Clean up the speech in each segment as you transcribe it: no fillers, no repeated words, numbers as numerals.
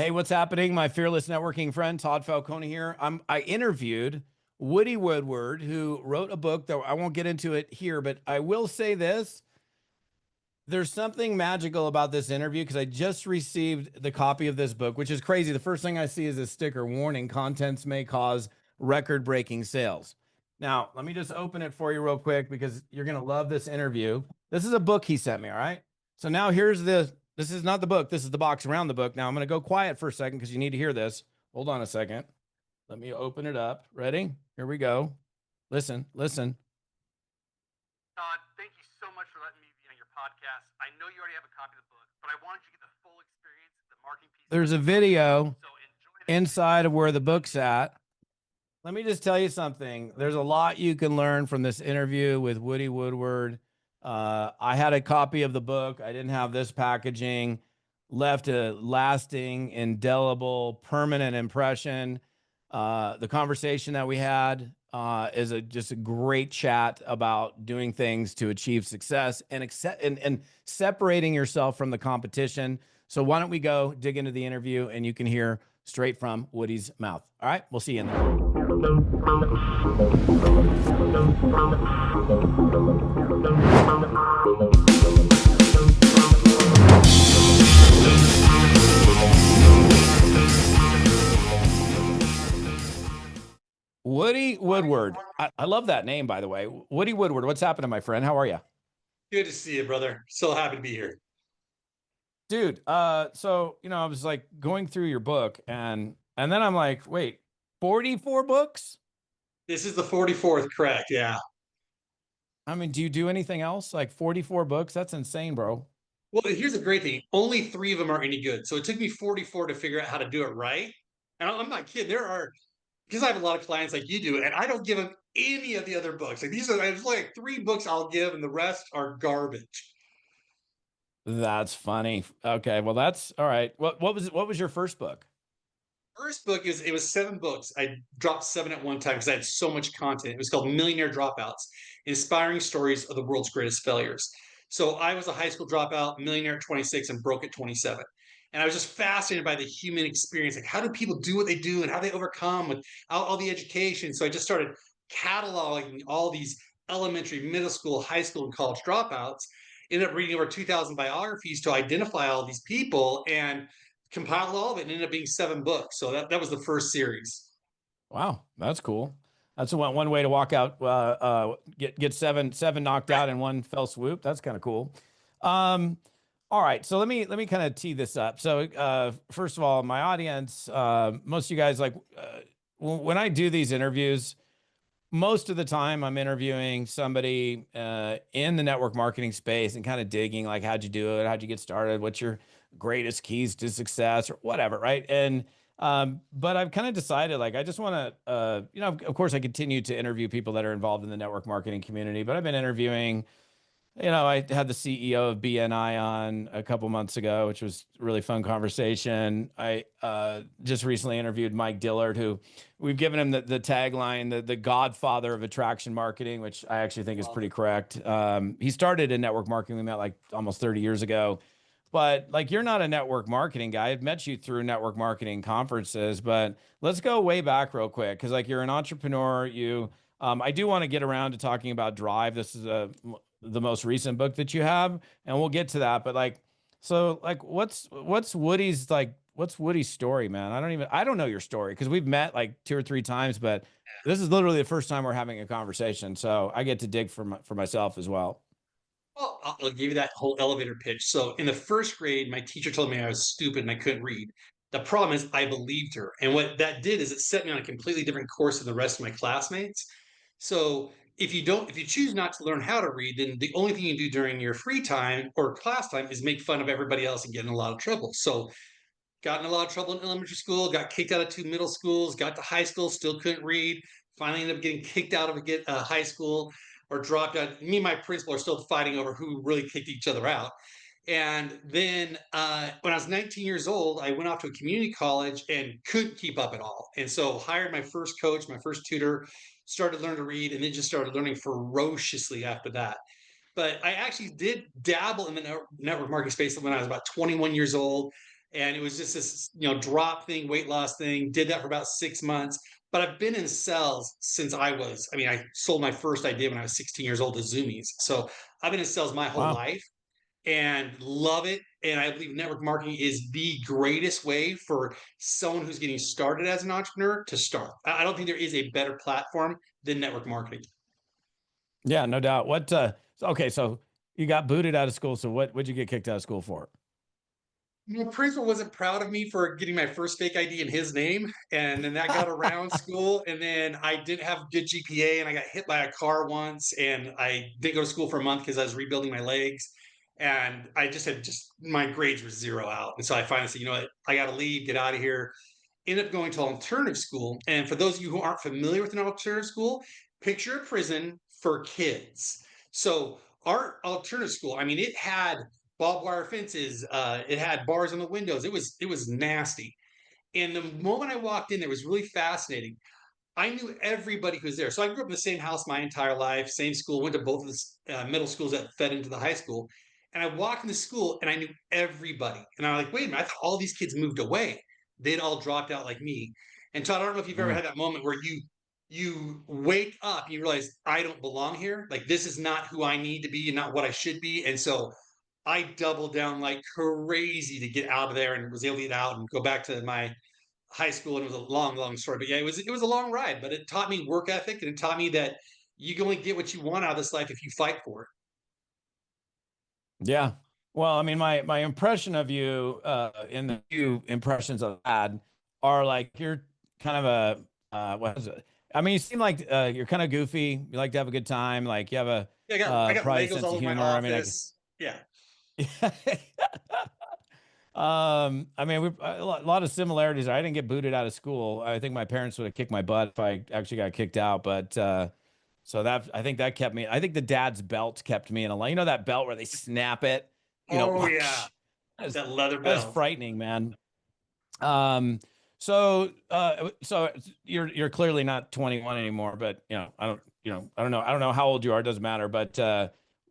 Hey, what's happening? My fearless networking friend Todd Falcone here. I interviewed Woody Woodward, who wrote a book that I won't get into it here, but I will say this. There's something magical about this interview because I just received the copy of this book, which is crazy. The first thing I see is a sticker warning contents may cause record-breaking sales. Now, let me just open it for you real quick because you're going to love this interview. This is a book he sent me, all right? So now here's this is not the book. This is the box around the book. Now I'm going to go quiet for a second because you need to hear this. Hold on a second. Let me open it up. Ready? Here we go. Listen. Todd, thank you so much for letting me be on your podcast. I know you already have a copy of the book, but I wanted you to get the full experience, the marketing piece. There's a video So enjoy inside of where the book's at. Let me just tell you something. There's a lot you can learn from this interview with Woody Woodward. I had a copy of the book. I didn't have this packaging. Left a lasting, indelible, permanent impression. The conversation that we had is just a great chat about doing things to achieve success and separating yourself from the competition. So why don't we go dig into the interview and you can hear straight from Woody's mouth. All right, we'll see you in there. Woody Woodward. I love that name, by the way. Woody Woodward. What's happening, my friend? How are you? Good to see you, brother. So happy to be here. Dude, so I was like going through your book and then I'm like, wait, 44 books? This is the 44th, correct? Yeah. I mean, do you do anything else? Like 44 books? That's insane, bro. Well, here's the great thing. Only 3 of them are any good. So it took me 44 to figure out how to do it right. And I'm not kidding. There are, because I have a lot of clients like you do, and I don't give them any of the other books. Like there's like 3 books I'll give, and the rest are garbage. That's funny. Okay, well that's all right. What was your first book? First book is it was 7 books. I dropped 7 at one time because I had so much content. It was called Millionaire Dropouts: Inspiring Stories of the World's Greatest Failures. So I was a high school dropout, millionaire at 26, and broke at 27. And I was just fascinated by the human experience. Like, how do people do what they do and how they overcome with all the education? So I just started cataloging all these elementary, middle school, high school, and college dropouts. Ended up reading over 2,000 biographies to identify all these people and compiled all of it and ended up being 7 books. So that was the first series. Wow, that's cool. That's one way to walk out, get seven knocked Right. out in one fell swoop. That's kind of cool. Um, all right, so let me kind of tee this up. So first of all, my audience, most of you guys like when I do these interviews, most of the time I'm interviewing somebody in the network marketing space and kind of digging like, how'd you do it? How'd you get started? What's your greatest keys to success or whatever, right? And but I've kind of decided like I just want to of course I continue to interview people that are involved in the network marketing community, but I've been interviewing, I had the CEO of BNI on a couple months ago, which was a really fun conversation. I just recently interviewed Mike Dillard, who we've given him the tagline, the godfather of attraction marketing, which I actually think is pretty correct. He started in network marketing. We met like almost 30 years ago. But like, you're not a network marketing guy. I've met you through network marketing conferences, but let's go way back real quick. Cause like you're an entrepreneur, I do want to get around to talking about Drive. This is the most recent book that you have, and we'll get to that. But like, so like, what's Woody's story, man? I don't know your story because we've met like 2 or 3 times, but this is literally the first time we're having a conversation. So I get to dig for myself as well. Well, I'll give you that whole elevator pitch. So in the first grade, my teacher told me I was stupid and I couldn't read. The problem is I believed her. And what that did is it set me on a completely different course than the rest of my classmates. So if you choose not to learn how to read, then the only thing you do during your free time or class time is make fun of everybody else and get in a lot of trouble. So got in a lot of trouble in elementary school, got kicked out of 2 middle schools, got to high school, still couldn't read. Finally ended up getting kicked out of high school or dropped out. Me and my principal are still fighting over who really kicked each other out. And then when I was 19 years old, I went off to a community college and couldn't keep up at all. And so hired my first coach, my first tutor, started learning to read, and then just started learning ferociously after that. But I actually did dabble in the network marketing space when I was about 21 years old. and it was just this, drop thing, weight loss thing. Did that for about 6 months. But I've been in sales since I sold my first idea when I was 16 years old to Zoomies. So I've been in sales my whole Wow. life and love it. And I believe network marketing is the greatest way for someone who's getting started as an entrepreneur to start. I don't think there is a better platform than network marketing. Yeah, no doubt. Okay, so you got booted out of school. So what'd you get kicked out of school for? Principal wasn't proud of me for getting my first fake ID in his name, and then that got around school. And then I didn't have good GPA, and I got hit by a car once, and I didn't go to school for a month because I was rebuilding my legs, and I just my grades were zero out, and so I finally said, you know what, I got to leave, get out of here. Ended up going to alternative school, and for those of you who aren't familiar with an alternative school, picture a prison for kids. So our alternative school, I mean, it had barbed wire fences. It had bars on the windows. It was nasty. And the moment I walked in, there was really fascinating. I knew everybody who was there. So I grew up in the same house my entire life, same school, went to both of the middle schools that fed into the high school. And I walked into school and I knew everybody. And I'm like, wait a minute, I thought all these kids moved away. They'd all dropped out like me. And Todd, I don't know if you've ever Mm. had that moment where you wake up and you realize I don't belong here. Like this is not who I need to be and not what I should be. And so I doubled down like crazy to get out of there and was able to get out and go back to my high school. And it was a long, long story. But yeah, it was a long ride, but it taught me work ethic and it taught me that you can only get what you want out of this life if you fight for it. Yeah. Well, I mean, my impression of you, in the few impressions I've had are like you're kind of what is it? I mean, you seem like you're kind of goofy. You like to have a good time. Like you have a Yeah, I got probably a Legos sense all of over my humor. I mean, office. Yeah. I mean, we a lot of similarities. I didn't get booted out of school. I think my parents would have kicked my butt if I actually got kicked out. But so that I think that kept me. I think the dad's belt kept me in a line. You know that belt where they snap it. You know, Oh yeah. that's That leather that's belt. frightening, man. Um, so you're clearly not 21 anymore. But I don't know how old you are. It doesn't matter. But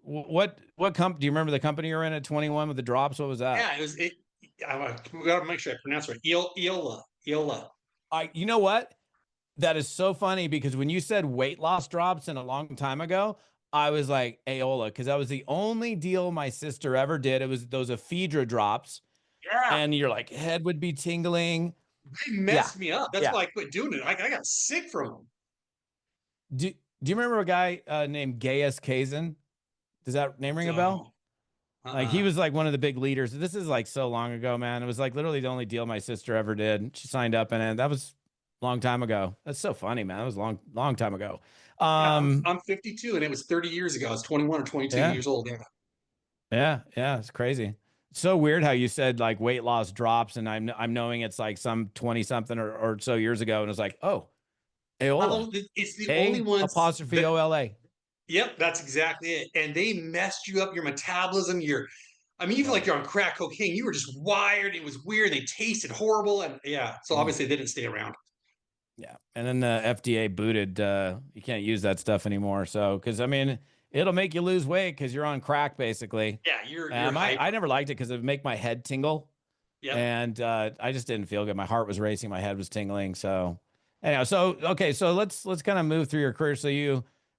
what do you remember the company you were in at 21 with the drops? What was that? Yeah, we gotta make sure I pronounce it right. Iola. You know what? That is so funny because when you said weight loss drops in a long time ago, I was like Aola because that was the only deal my sister ever did. It was those ephedra drops, Yeah. and you're like head would be tingling. They Yeah, messed me up. That's yeah. why I quit doing it. I got sick from them. Do you remember a guy named Gaius Kazan? Does that name ring a bell? No. Like he Uh-uh. was like one of the big leaders. This is like so long ago, man. It was like literally the only deal my sister ever did. She signed up in it. That was a long time ago. That's so funny, man. That was a long time ago. Yeah, I'm Um, I'm 52 and it was 30 years ago. I was 21 or 22 yeah, years old. Yeah. yeah. It's crazy. It's so weird how you said like weight loss drops, and I'm knowing it's like some 20 something or so years ago, and it's like, oh, Aola, It's the only A ones apostrophe that, OLA. yep, that's exactly it. And they messed you up, your metabolism, I mean, you feel like Oh, you're on crack cocaine. You were just wired. It was weird. They tasted horrible. And yeah, so mm. obviously they didn't stay around. Yeah. And then the FDA booted, you can't use that stuff anymore. So, because I mean, it'll make you lose weight because you're on crack basically. Yeah, you're I hyper. never liked it because it would make my head tingle, Yep. and I just didn't feel good. My heart was racing, my head was tingling. So, anyhow, so okay, so let's kind of move through your career. So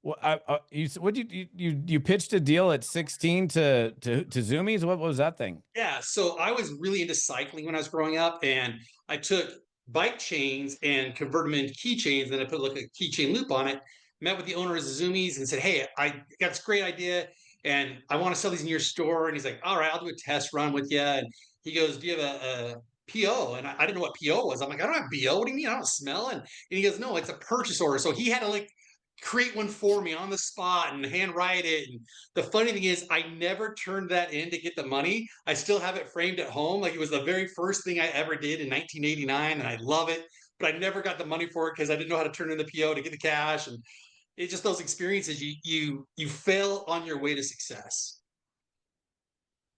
what you pitched a deal at 16 to Zoomies? What was that thing? Yeah. So I was really into cycling when I was growing up, and I took bike chains and converted them into keychains. Then I put like a keychain loop on it. Met with the owner of Zoomies and said, "Hey, I got this great idea, and I want to sell these in your store." And he's like, "All right, I'll do a test run with you." And he goes, "Do you have a PO?" And I didn't know what PO was. I'm like, "I don't have BO. What do you mean? I don't smell." And he goes, "No, it's a purchase order." So he had to like create one for me on the spot and hand write it. And the funny thing is, I never turned that in to get the money. I still have it framed at home. Like it was the very first thing I ever did in 1989, and I love it. But I never got the money for it because I didn't know how to turn in the PO to get the cash. And it's just those experiences you fail on your way to success.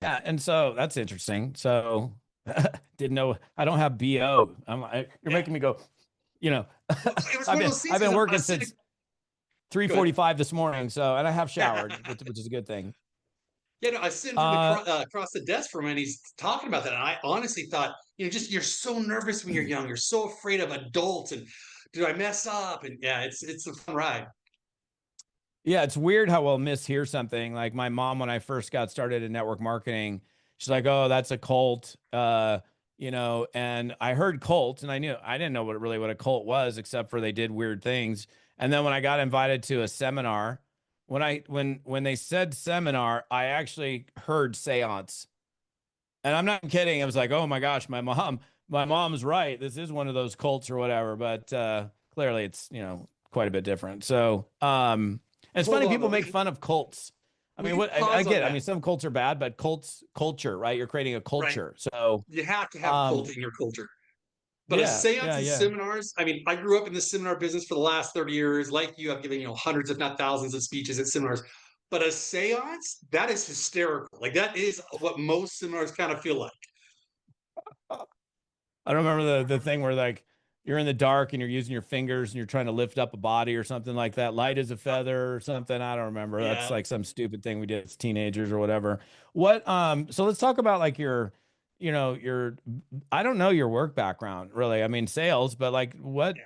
Yeah, and so that's interesting. So didn't know I don't have BO. You're Yeah, making me go, you know, well, it was one of those things I've been because I working was sitting. since Good. 3:45 this morning, so and I have showered, which is a good thing. Yeah, no, I was sitting from Uh, across the desk from him, and he's talking about that. And I honestly thought, just you're so nervous when you're young. You're so afraid of adults, and do I mess up? And yeah, it's a fun ride. Yeah, it's weird how we'll mishear something. Like my mom, when I first got started in network marketing, she's like, "Oh, that's a cult," and I heard cult, and I didn't know what a cult was, except for they did weird things. And then when I got invited to a seminar, when they said seminar, I actually heard seance, and I'm not kidding. I was like, "Oh my gosh, my mom's right. This is one of those cults or whatever." But clearly, it's quite a bit different. So, and it's Hold funny on people though. make fun of cults. I We mean, can I pause on get it. I that. mean, some cults are bad, but culture, right? You're creating a Right. culture. So, You have to have cult um, in your culture. But a yeah, seance yeah, and yeah. seminars, I mean, I grew up in the seminar business for the last 30 years. Like you, I've given, hundreds, if not thousands of speeches at seminars. But a seance, that is hysterical. Like that is what most seminars kind of feel like. I don't remember the thing where like you're in the dark and you're using your fingers and you're trying to lift up a body or something like that. Light as a feather or something. I don't remember. That's Yeah. like some stupid thing we did as teenagers or whatever. So let's talk about like your I don't know your work background really. I mean sales, but like let's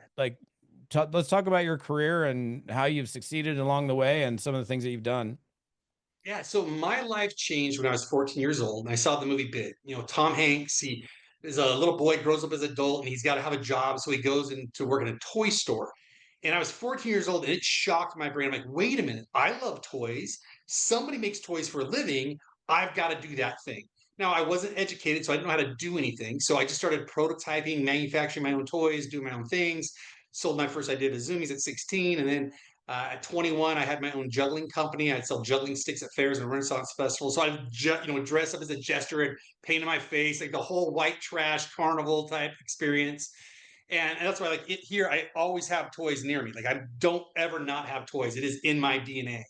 talk about your career and how you've succeeded along the way and some of the things that you've done. Yeah, so my life changed when I was 14 years old, and I saw the movie Big. Tom Hanks, he is a little boy, grows up as an adult, and he's got to have a job, so he goes into work in a toy store. And I was 14 years old, and it shocked my brain. I'm like, wait a minute, I love toys. Somebody makes toys for a living. I've got to do that thing. Now, I wasn't educated, so I didn't know how to do anything. So I just started prototyping, manufacturing my own toys, doing my own things. Sold my first idea to Zoomies at 16, and then at 21, I had my own juggling company. I'd sell juggling sticks at fairs and Renaissance festivals. So I'd dress up as a jester and paint my face, like the whole white trash carnival type experience. And that's why, like here, I always have toys near me. Like I don't ever not have toys. It is in my DNA.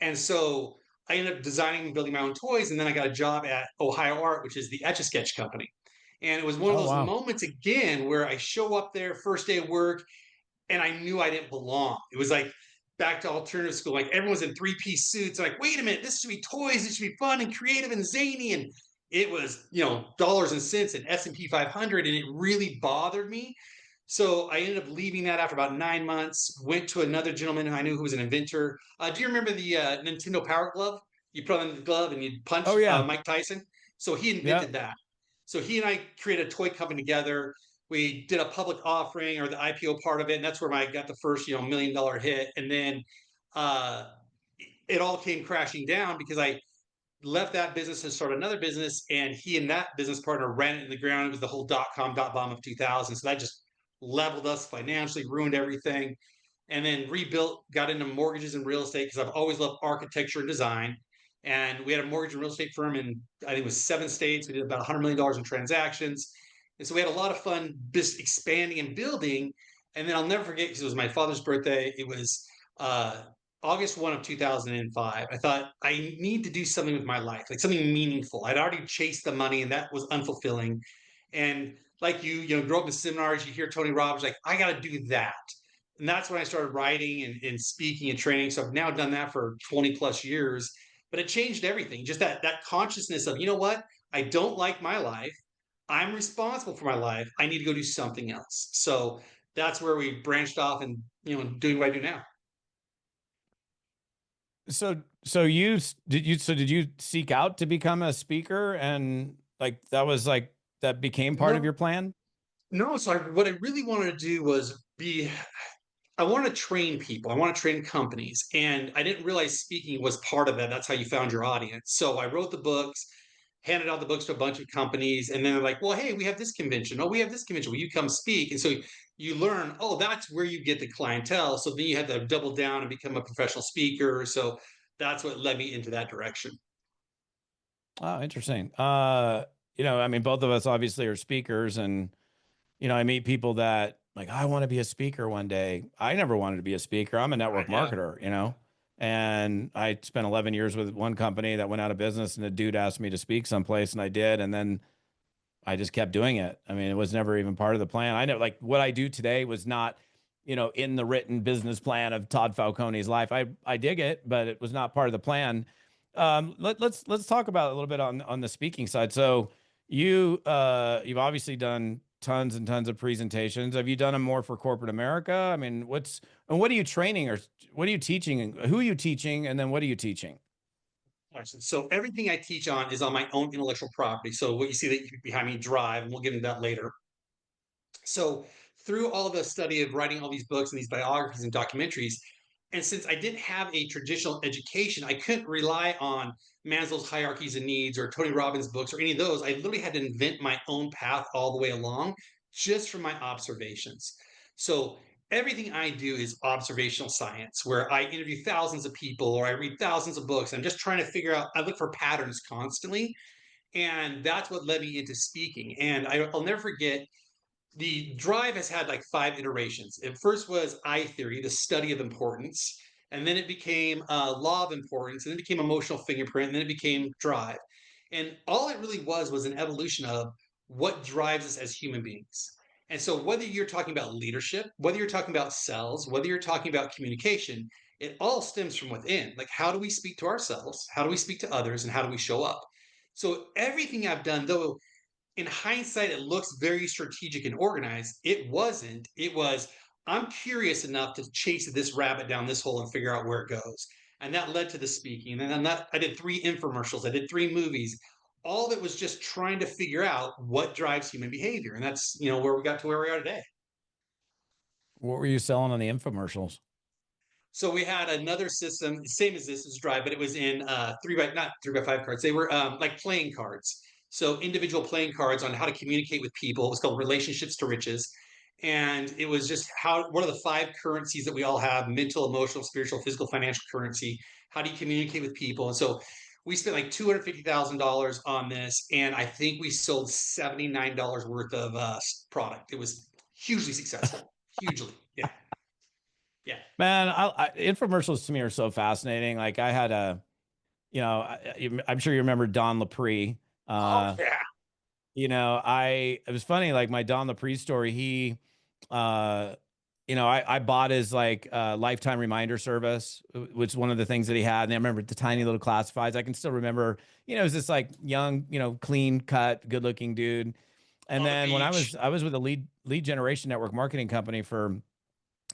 And so I ended up designing and building my own toys. And then I got a job at Ohio Art, which is the Etch a Sketch company. And it was one of Oh those wow. moments again where I show up there first day of work and I knew I didn't belong. It was like back to alternative school. Like everyone's in three-piece suits. Like, wait a minute, this should be toys. It should be fun and creative and zany. And it was, dollars and cents and S&P 500, and it really bothered me. So I ended up leaving that after about 9 months. Went to another gentleman who I knew who was an inventor. Do you remember the Nintendo Power Glove? You put on the glove and you punch Oh yeah. Mike Tyson. So he Yeah. invented that. So he and I created a toy company together. We did a public offering or the IPO part of it, and that's where I got the first $1 million hit. And then uh, it all came crashing down because I left that business and started another business, and he and that business partner ran it in the ground. It was the whole dot-com dot bomb of 2000, so that just leveled us financially, ruined everything, and then rebuilt. Got into mortgages and real estate because I've always loved architecture and design. And we had a mortgage and real estate firm in I think it was 7 states. We did about $100 million in transactions, and so we had a lot of fun just expanding and building. And then I'll never forget because it was my father's birthday. It was uh, August 1 of 2005. I thought I need to do something with my life, like something meaningful. I'd already chased the money and that was unfulfilling. And like grow up in seminars, you hear Tony Robbins, like, I got to do that. And that's when I started writing and speaking and training. So I've now done that for 20 plus years, but it changed everything. Just that consciousness of, you know what? I don't like my life. I'm responsible for my life. I need to go do something else. So that's where we branched off and, doing what I do now. Did you seek out to become a speaker and like that was like that became part of No, your plan? no. So what I really wanted to do was I want to train people. I want to train companies. And I didn't realize speaking was part of that. That's how you found your audience. So I wrote the books, handed out the books to a bunch of companies. And then they're like, well, hey, we have this convention. Oh, we have this convention. Will you come speak? And so you learn, oh, that's where you get the clientele. So then you have to double down and become a professional speaker. So that's what led me into that direction. Oh, interesting. I mean, both of us obviously are speakers and I meet people that like, I want to be a speaker one day. I never wanted to be a speaker. I'm a network Yeah. marketer. And I spent 11 years with one company that went out of business and a dude asked me to speak someplace and I did. And then I just kept doing it. I mean, it was never even part of the plan. I know like what I do today was not, in the written business plan of Todd Falcone's life. I dig it, but it was not part of the plan. let's talk about a little bit on the speaking side. So you've obviously done tons and tons of presentations. Have you done them more for corporate America? I mean, what are you training or what are you teaching? Who are you teaching? And then what are you teaching? So everything I teach on is on my own intellectual property. So what you see that behind me, Drive, and we'll get into that later. So through all the study of writing all these books and these biographies and documentaries, and since I didn't have a traditional education, I couldn't rely on Maslow's hierarchies of needs or Tony Robbins books or any of those. I literally had to invent my own path all the way along just from my observations. So everything I do is observational science, where I interview thousands of people or I read thousands of books. I'm just trying to figure out, I look for patterns constantly. And that's what led me into speaking. And I'll never forget, the drive has had like five iterations. It first was I theory, the study of importance, and then it became law of importance, and then it became emotional fingerprint, and then it became drive. And all it really was an evolution of what drives us as human beings. And so, whether you're talking about leadership, whether you're talking about sales, whether you're talking about communication, it all stems from within. Like, how do we speak to ourselves? How do we speak to others? And how do we show up? So, everything I've done, though in hindsight, it looks very strategic and organized. It wasn't. It was, I'm curious enough to chase this rabbit down this hole and figure out where it goes. And that led to the speaking. And then that I did three infomercials, I did three movies. All that was just trying to figure out what drives human behavior. And that's, where we got to where we are today. What were you selling on the infomercials? So we had another system, same as this is Drive, but it was in three by not 3x5 cards. They were like playing cards. So individual playing cards on how to communicate with people. It was called Relationships to Riches. And it was just what are the five currencies that we all have: mental, emotional, spiritual, physical, financial currency. How do you communicate with people? And so we spent like $250,000 on this. And I think we sold $79 worth of product. It was hugely successful. Hugely. Yeah. Yeah. Man, infomercials to me are so fascinating. Like I had I'm sure you remember Don Lapre. Oh, yeah. It was funny, like my Don Lapre story, uh, I bought his like lifetime reminder service, which is one of the things that he had. And I remember the tiny little classifieds. I can still remember, it was this like young, clean cut, good looking dude. And On the then when beach. I was with a lead generation network marketing company for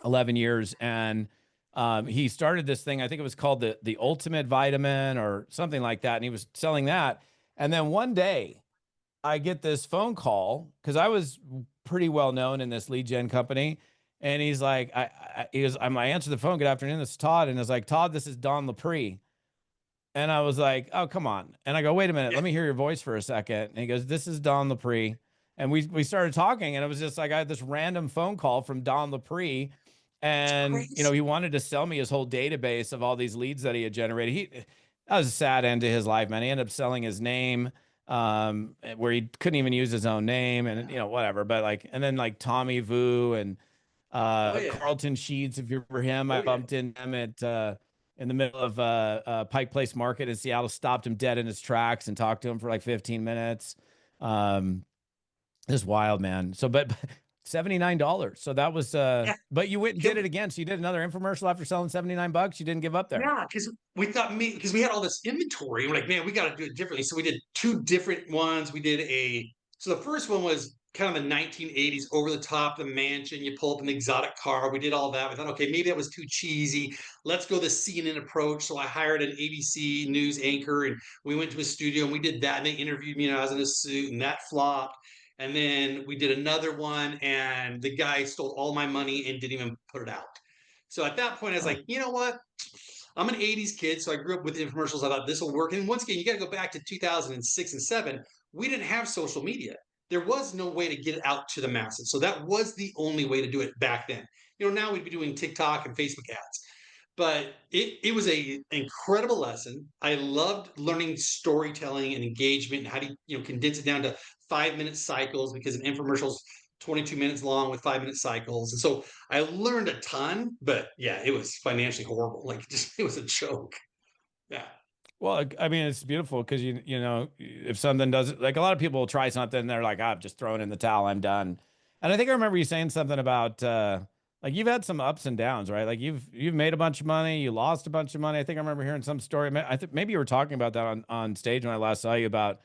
11 years, and he started this thing. I think it was called the Ultimate Vitamin or something like that. And he was selling that. And then one day I get this phone call because I was pretty well known in this lead gen company. And he's like, I answer the phone. Good afternoon, this is Todd. And it's like, Todd, this is Don Lapre. And I was like, oh, come on. And I go, wait a minute, Yeah. let me hear your voice for a second. And he goes, this is Don Lapre. And we started talking, and it was just like I had this random phone call from Don Lapre. It's And crazy. he wanted to sell me his whole database of all these leads that he had generated. That was a sad end to his life, man. He ended up selling his name, where he couldn't even use his own name, and whatever. But like, and then like Tommy Vu and Oh yeah. Carlton Sheets, if you remember him, I Oh yeah. bumped into him at in the middle of Pike Place Market in Seattle, stopped him dead in his tracks and talked to him for like 15 minutes. Um, just wild, man. So, but $79. So that was, Yeah. but you went and did Can it again. So you did another infomercial after selling $79. You didn't give up there. Yeah, because we thought because we had all this inventory. We're like, man, we got to do it differently. So we did two different ones. We did so the first one was kind of the 1980s, over the top, the mansion. You pull up an exotic car. We did all that. We thought, okay, maybe that was too cheesy. Let's go the CNN approach. So I hired an ABC news anchor, and we went to a studio and we did that. And they interviewed me, and I was in a suit, and that flopped. And then we did another one, and the guy stole all my money and didn't even put it out. So at that point, I was Huh. like, you know what? I'm an 80s kid, so I grew up with infomercials. I thought this will work. And once again, you got to go back to 2006 and 7. We didn't have social media. There was no way to get it out to the masses. So that was the only way to do it back then. Now we'd be doing TikTok and Facebook ads. But it was a incredible lesson. I loved learning storytelling and engagement and how do you condense it down to 5 minute cycles, because an infomercial's 22 minutes long with 5 minute cycles. And so I learned a ton, but yeah, it was financially horrible. Like just it was a joke. Yeah. Well, I mean, it's beautiful because if something doesn't, like a lot of people will try something, they're like, "Ah, I've just thrown in the towel, I'm done." And I think I remember you saying something about like you've had some ups and downs, right? Like you've made a bunch of money, you lost a bunch of money. I think I remember hearing some story. I think maybe you were talking about that on stage when I last saw you about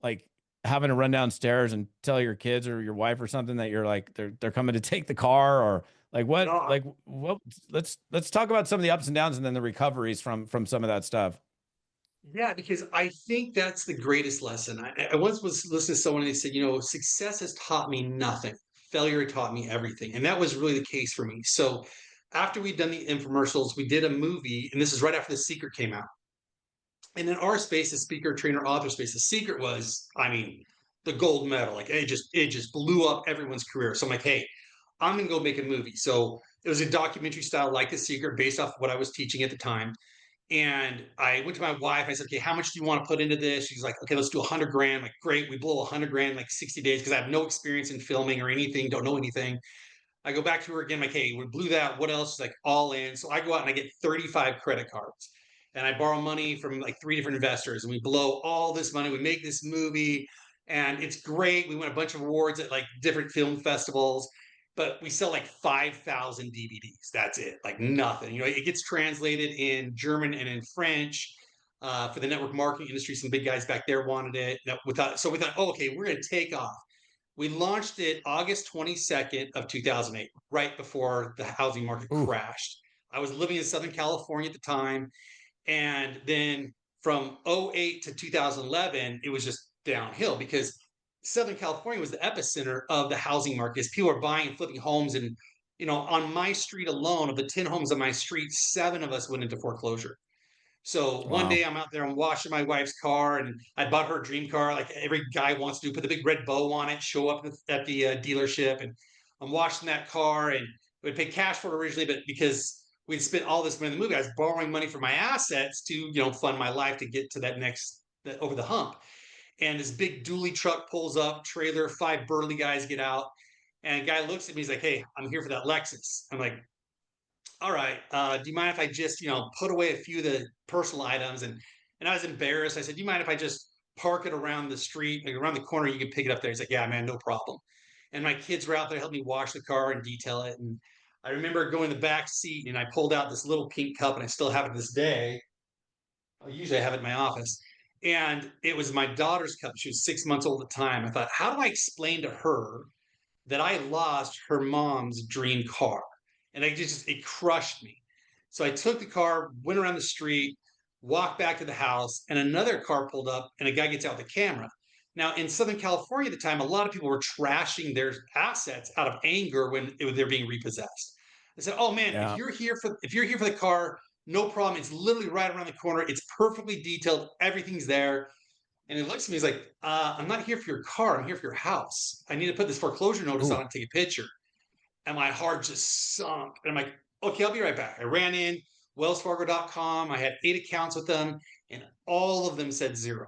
like having to run downstairs and tell your kids or your wife or something that you're like they're coming to take the car or No, like what let's talk about some of the ups and downs and then the recoveries from some of that stuff. yeah, because I think that's the greatest lesson. I once was listening to someone and they said, success has taught me nothing. Failure taught me everything. And that was really the case for me. So after we'd done the infomercials, we did a movie, and this is right after The Secret came out. And in our space, the speaker, trainer, author space, The Secret was, I mean, the gold medal. Like it just blew up everyone's career. So I'm like, hey, I'm gonna go make a movie. So it was a documentary style like The Secret based off what I was teaching at the time. And I went to my wife. I said, okay, how much do you want to put into this? She's like, okay, let's do 100 grand. I'm like, great. We blow 100 grand in like 60 days because I have no experience in filming or anything, don't know anything. I go back to her again, like, hey, we blew that. What else? She's like, all in. So I go out and I get 35 credit cards and I borrow money from like three different investors and we blow all this money. We make this movie and it's great. We win a bunch of awards at like different film festivals, but we sell like 5,000 DVDs. That's it, like nothing. It gets translated in German and in French. For the network marketing industry, some big guys back there wanted it. So we thought, oh, okay, we're going to take off. We launched it August 22nd of 2008, right before the housing market Ooh, crashed. I was living in Southern California at the time. And then from '08 to 2011, it was just downhill because Southern California was the epicenter of the housing market. As people are buying and flipping homes. And, on my street alone, of the 10 homes on my street, 7 of us went into foreclosure. So one wow. day I'm out there, I'm washing my wife's car, and I bought her a dream car, like every guy wants to do, put the big red bow on it, show up at the dealership, and I'm washing that car, and we'd pay cash for it originally, but because we'd spent all this money in the movie, I was borrowing money from my assets to fund my life to get to that next over the hump. And this big dually truck pulls up, trailer, 5 burly guys get out, and a guy looks at me, he's like, "Hey, I'm here for that Lexus." I'm like, all right, do you mind if I just, put away a few of the personal items? And I was embarrassed. I said, do you mind if I just park it around the street, like around the corner? You can pick it up there. He's like, yeah, man, no problem. And my kids were out there helping me wash the car and detail it. And I remember going in the back seat and I pulled out this little pink cup and I still have it to this day. Usually I have it in my office. And it was my daughter's cup. She was 6 months old at the time. I thought, how do I explain to her that I lost her mom's dream car? And it crushed me. So I took the car, went around the street, walked back to the house, and another car pulled up, and a guy gets out the camera. Now, in Southern California at the time, a lot of people were trashing their assets out of anger when they're being repossessed. I said, "Oh man, if Yeah. you're here for the car, no problem. It's literally right around the corner. It's perfectly detailed. Everything's there." And he looks at me, he's like, I'm not here for your car. I'm here for your house. I need to put this foreclosure notice on Ooh. and take a picture. And my heart just sunk. And I'm like, okay, I'll be right back. I ran in, wellsfargo.com. I had 8 accounts with them, and all of them said zero.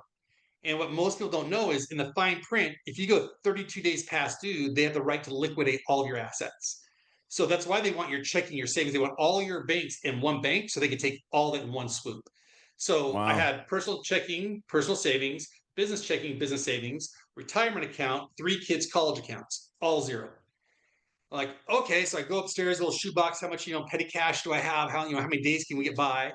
And what most people don't know is in the fine print, if you go 32 days past due, they have the right to liquidate all of your assets. So that's why they want your checking, your savings. They want all your banks in one bank so they can take all that in one swoop. So I Wow. had personal checking, personal savings, business checking, business savings, retirement account, 3 kids' college accounts, all zero. Like, okay, so I go upstairs, little shoebox, how much, petty cash do I have? How many days can we get by?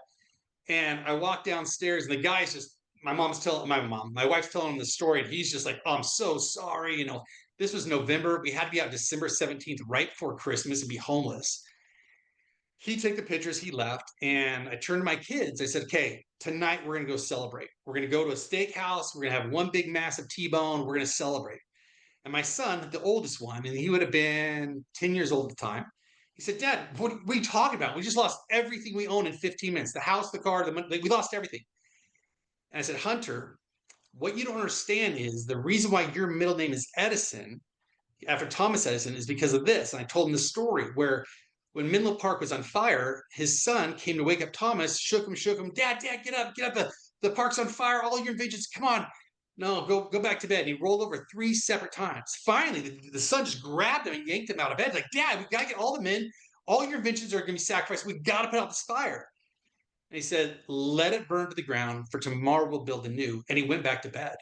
And I walk downstairs and the guy's just, my wife's telling him the story. And he's just like, oh, I'm so sorry. This was November. We had to be out December 17th, right before Christmas, and be homeless. He took the pictures, he left. And I turned to my kids. I said, okay, tonight we're going to go celebrate. We're going to go to a steakhouse. We're going to have one big, massive T-bone. We're going to celebrate. And my son, the oldest one, and he would have been 10 years old at the time, he said, Dad, what are you talking about? We just lost everything we own in 15 minutes, the house, the car, the money. We lost everything. And I said, Hunter, what you don't understand is the reason why your middle name is Edison after Thomas Edison is because of this. And I told him the story where when Menlo Park was on fire, his son came to wake up Thomas, shook him, Dad, get up, the park's on fire, all your inventions, come on. No, go back to bed. And he rolled over 3 separate times. Finally, the son just grabbed him and yanked him out of bed. He's like, Dad, we got to get all the men. All your inventions are going to be sacrificed. We got to put out this fire. And he said, let it burn to the ground, for tomorrow we'll build anew. And he went back to bed.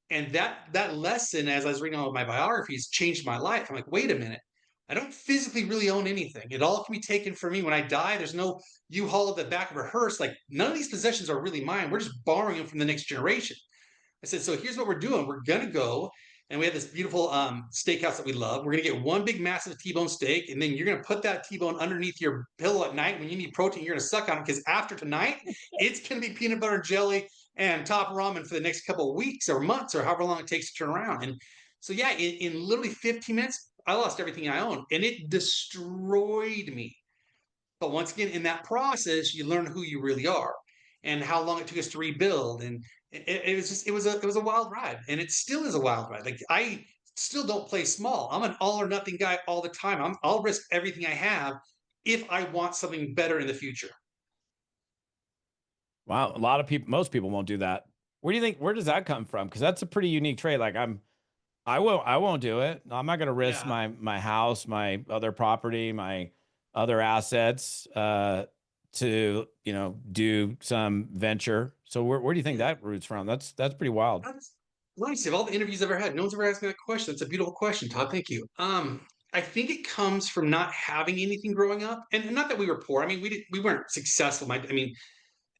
And that lesson, as I was reading all of my biographies, changed my life. I'm like, wait a minute. I don't physically really own anything. It all can be taken from me when I die. There's no U-Haul at the back of a hearse. Like none of these possessions are really mine. We're just borrowing them from the next generation. I said, so here's what we're doing. We're gonna go, and we have this beautiful steakhouse that we love. We're gonna get one big massive T-bone steak, and then you're gonna put that T-bone underneath your pillow at night when you need protein. You're gonna suck on it because after tonight, it's gonna be peanut butter and jelly and top ramen for the next couple of weeks or months or however long it takes to turn around. And so yeah, in literally 15 minutes, I lost everything I owned, and it destroyed me. But once again, in that process, you learn who you really are and how long it took us to rebuild. And it was just it was a wild ride, and it still is a wild ride. Like I still don't play small. I'm an all or nothing guy all the time. I'll risk everything I have if I want something better in the future. Wow, a lot of people, most people won't do that. Where do you think, where does that come from? Because that's a pretty unique trait. Like I won't do it. I'm not going to risk Yeah. my house, my other property, my other assets, to, you know, do some venture. So where do you think Yeah. that roots from? That's pretty wild. That's nice. Of all the interviews I've ever had, no one's ever asked me that question. It's a beautiful question, Todd. Thank you. I think it comes from not having anything growing up, and not that we were poor. I mean, we weren't successful. I mean,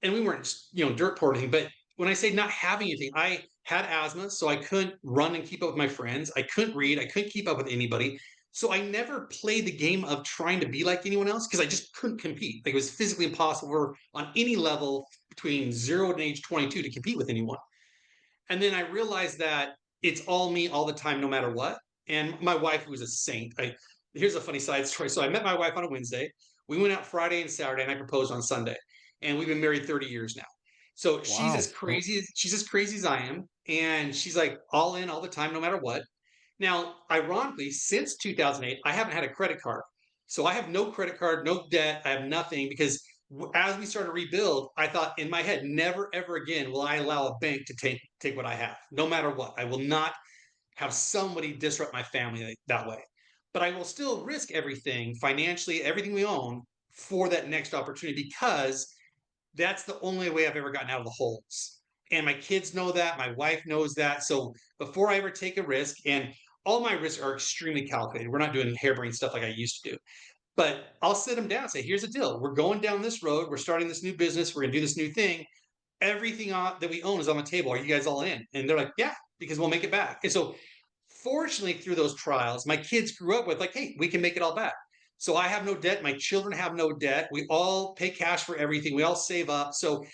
and we weren't, dirt poor or anything. But when I say not having anything, I had asthma, so I couldn't run and keep up with my friends. I couldn't read. I couldn't keep up with anybody. So I never played the game of trying to be like anyone else because I just couldn't compete. Like it was physically impossible on any level between 0 and age 22 to compete with anyone. And then I realized that it's all me all the time, no matter what. And my wife, who was a saint, here's a funny side story. So I met my wife on a Wednesday. We went out Friday and Saturday, and I proposed on Sunday. And we've been married 30 years now. So Wow. she's as crazy as I am. And she's like all in all the time, no matter what. Now, ironically, since 2008, I haven't had a credit card. So I have no credit card, no debt. I have nothing because as we started to rebuild, I thought in my head, never ever again will I allow a bank to take what I have, no matter what. I will not have somebody disrupt my family that way. But I will still risk everything financially, everything we own for that next opportunity because that's the only way I've ever gotten out of the holes. And my kids know that, my wife knows that. So before I ever take a risk, and all my risks are extremely calculated. We're not doing harebrained stuff like I used to do. But I'll sit them down and say, here's the deal. We're going down this road. We're starting this new business. We're going to do this new thing. Everything that we own is on the table. Are you guys all in? And they're like, yeah, because we'll make it back. And so, fortunately, through those trials, my kids grew up with like, hey, we can make it all back. So I have no debt. My children have no debt. We all pay cash for everything. We all save up. So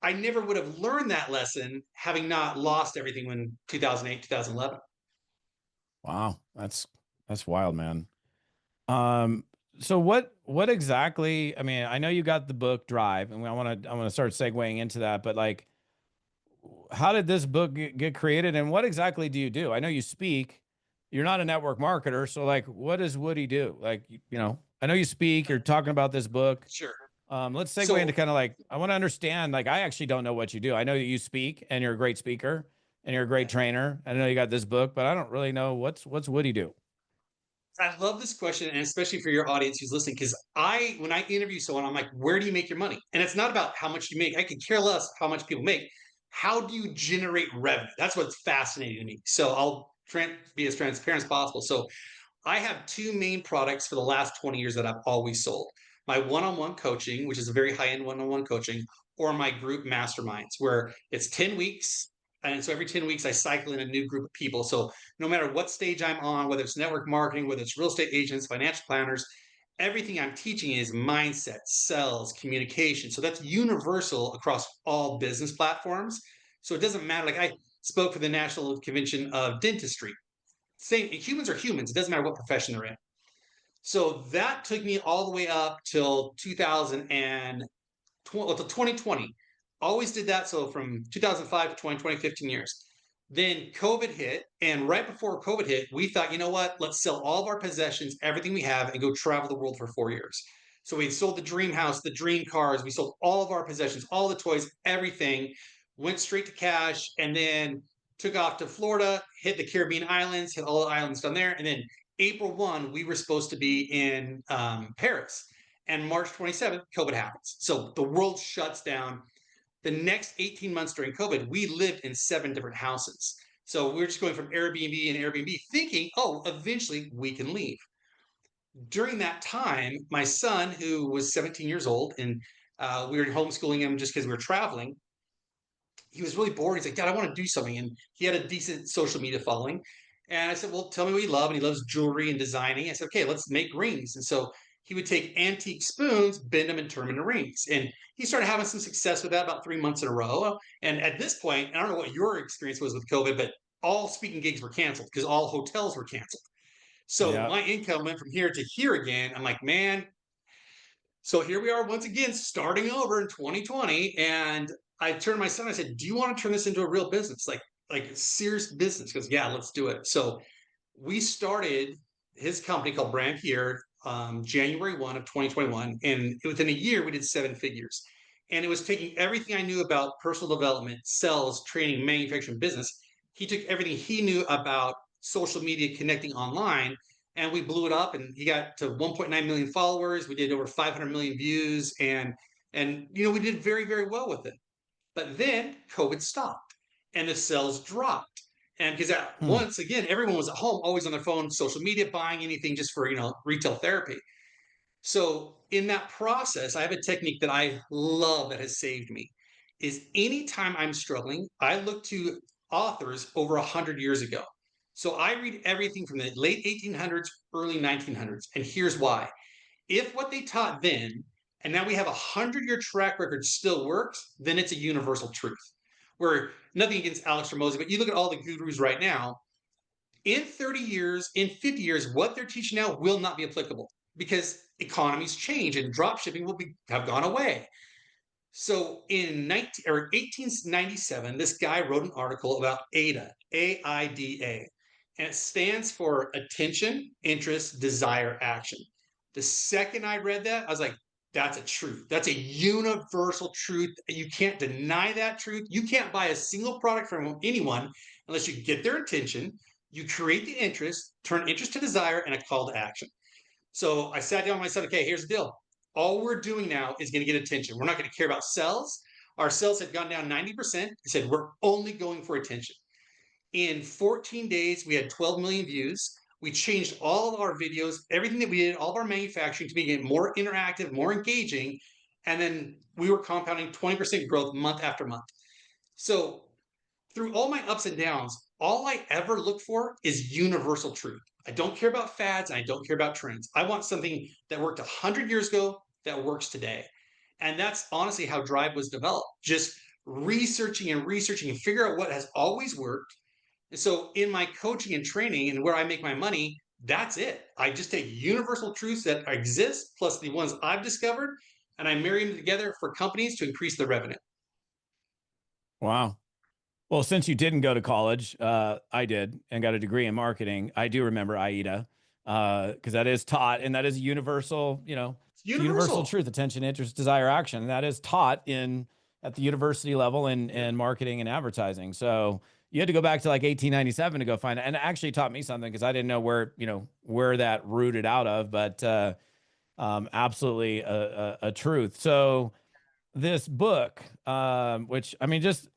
I never would have learned that lesson having not lost everything when 2008, 2011. Wow. That's wild, man. Um, so what exactly, I mean, I know you got the book Drive, and I want to start segueing into that, but like how did this book get created, and what exactly do you do? I know you speak, you're not a network marketer, so like what does Woody do? Like you know, I know you speak, you're talking about this book. Sure. Let's segue into So, kind of like I want to understand, like I actually don't know what you do. I know that you speak and you're a great speaker and you're a great yeah, trainer. I know you got this book, but I don't really know what's Woody do. I love this question, and especially for your audience who's listening, because when I interview someone, I'm like, where do you make your money? And it's not about how much you make. I could care less how much people make. How do you generate revenue? That's what's fascinating to me. So I'll be as transparent as possible. So I have two main products for the last 20 years that I've always sold. My one-on-one coaching, which is a very high-end one-on-one coaching, or my group masterminds, where it's 10 weeks. And so every 10 weeks, I cycle in a new group of people. So no matter what stage I'm on, whether it's network marketing, whether it's real estate agents, financial planners, everything I'm teaching is mindset, sales, communication. So that's universal across all business platforms. So it doesn't matter. Like I spoke for the National Convention of Dentistry. Same, humans are humans. It doesn't matter what profession they're in. So that took me all the way up till 2020, well, to 2020. Always did that. So from 2005 to 2020, 15 years. Then COVID hit. And right before COVID hit, we thought, you know what? Let's sell all of our possessions, everything we have, and go travel the world for 4 years. So we sold the dream house, the dream cars. We sold all of our possessions, all the toys, everything, went straight to cash, and then took off to Florida, hit the Caribbean islands, hit all the islands down there. And then April 1, we were supposed to be in Paris. And March 27th, COVID happens. So the world shuts down. The next 18 months during COVID, we lived in 7 different houses. So we are just going from Airbnb and Airbnb thinking, oh, eventually we can leave. During that time, my son, who was 17 years old, and we were homeschooling him just because we were traveling, he was really bored. He's like, Dad, I want to do something. And he had a decent social media following. And I said, Well, tell me what you love. And he loves jewelry and designing. I said, Okay, let's make rings. And so he would take antique spoons, bend them, and turn them into rings. And he started having some success with that about 3 months in a row. And at this point, I don't know what your experience was with COVID, but all speaking gigs were canceled because all hotels were canceled. So Yeah. my income went from here to here again. I'm like, man, so here we are once again, starting over in 2020. And I turned to my son, I said, Do you want to turn this into a real business? Like serious business? Because yeah, let's do it. So we started his company called Brand Here January 1 of 2021. And within a year, we did 7 figures. And it was taking everything I knew about personal development, sales, training, manufacturing, business. He took everything he knew about social media, connecting online, and we blew it up. And he got to 1.9 million followers. We did over 500 million views, and we did very, very well with it. But then COVID stopped and the sales dropped. And because Hmm. once again, everyone was at home, always on their phone, social media, buying anything just for, retail therapy. So in that process, I have a technique that I love that has saved me is anytime I'm struggling, I look to authors over 100 years ago. So I read everything from the late 1800s, early 1900s. And here's why. If what they taught then, and now we have 100-year track record still works, then it's a universal truth. Where nothing against Alex Ramosi, but you look at all the gurus right now, in 30 years, in 50 years, what they're teaching now will not be applicable because economies change and drop shipping have gone away. So in 1897, this guy wrote an article about AIDA, AIDA, and it stands for attention, interest, desire, action. The second I read that, I was like, that's a truth. That's a universal truth. You can't deny that truth. You can't buy a single product from anyone unless you get their attention, you create the interest, turn interest to desire, and a call to action. So I sat down with my son. Okay, here's the deal. All we're doing now is going to get attention. We're not going to care about sales. Our sales had gone down 90%. He said, We're only going for attention. In 14 days, we had 12 million views. We changed all of our videos, everything that we did, all of our manufacturing to make it more interactive, more engaging. And then we were compounding 20% growth month after month. So through all my ups and downs, all I ever look for is universal truth. I don't care about fads and I don't care about trends. I want something that worked 100 years ago that works today. And that's honestly how Drive was developed. Just researching and researching and figure out what has always worked. And so in my coaching and training and where I make my money, that's it. I just take universal truths that exist plus the ones I've discovered and I marry them together for companies to increase their revenue. Wow. Well, since you didn't go to college, I did and got a degree in marketing. I do remember AIDA because that is taught and that is universal, It's it's universal universal. truth, attention, interest, desire, action. And that is taught in at the university level in marketing and advertising. So you had to go back to like 1897 to go find it. And it actually taught me something because I didn't know where that rooted out of, but absolutely a truth. So this book, which I mean, just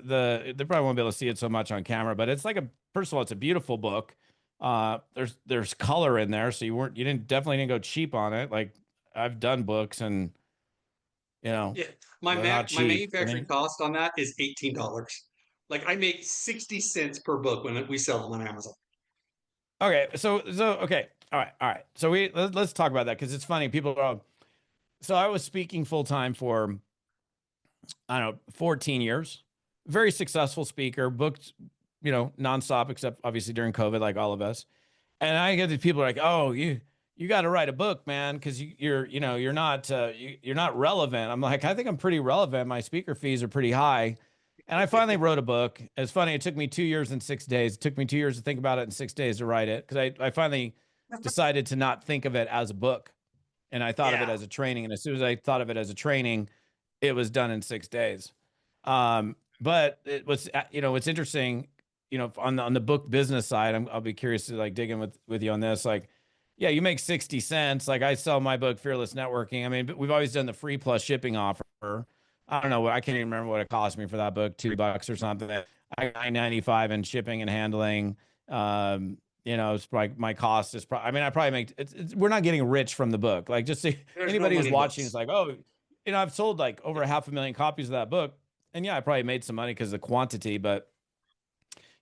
they probably won't be able to see it so much on camera, but it's like first of all, it's a beautiful book. There's color in there, so you definitely didn't go cheap on it. Like I've done books and you know Yeah, my they're not my cheap. I manufacturing mean, cost on that is $18. Like I make 60 cents per book when we sell them on Amazon. okay, so okay, all right. So let's talk about that because it's funny. People are. So I was speaking full time for I don't know 14 years. Very successful speaker, booked nonstop, except obviously during COVID, like all of us. And I get these people like, "Oh, you got to write a book, man, because you're not relevant." I'm like, I think I'm pretty relevant. My speaker fees are pretty high, and I finally wrote a book. It's funny. It took me 2 years and 6 days. It took me 2 years to think about it and 6 days to write it because I finally decided to not think of it as a book, and I thought of it Yeah. as a training. And as soon as I thought of it as a training, it was done in 6 days. But it was, what's interesting, on the book business side, I'll be curious to like dig in with you on this. Like, yeah, you make 60 cents. Like I sell my book, Fearless Networking. I mean, we've always done the free plus shipping offer. I don't know what, I can't even remember what it cost me for that book, $2 or something. I 9.95 in shipping and handling. you know, it's like my cost is probably, I mean, I probably make we're not getting rich from the book. Like just There's no anybody who's money in watching is books. like, oh, you know, I've sold like over Yep. 500,000 copies of that book. And yeah, I probably made some money because of the quantity, but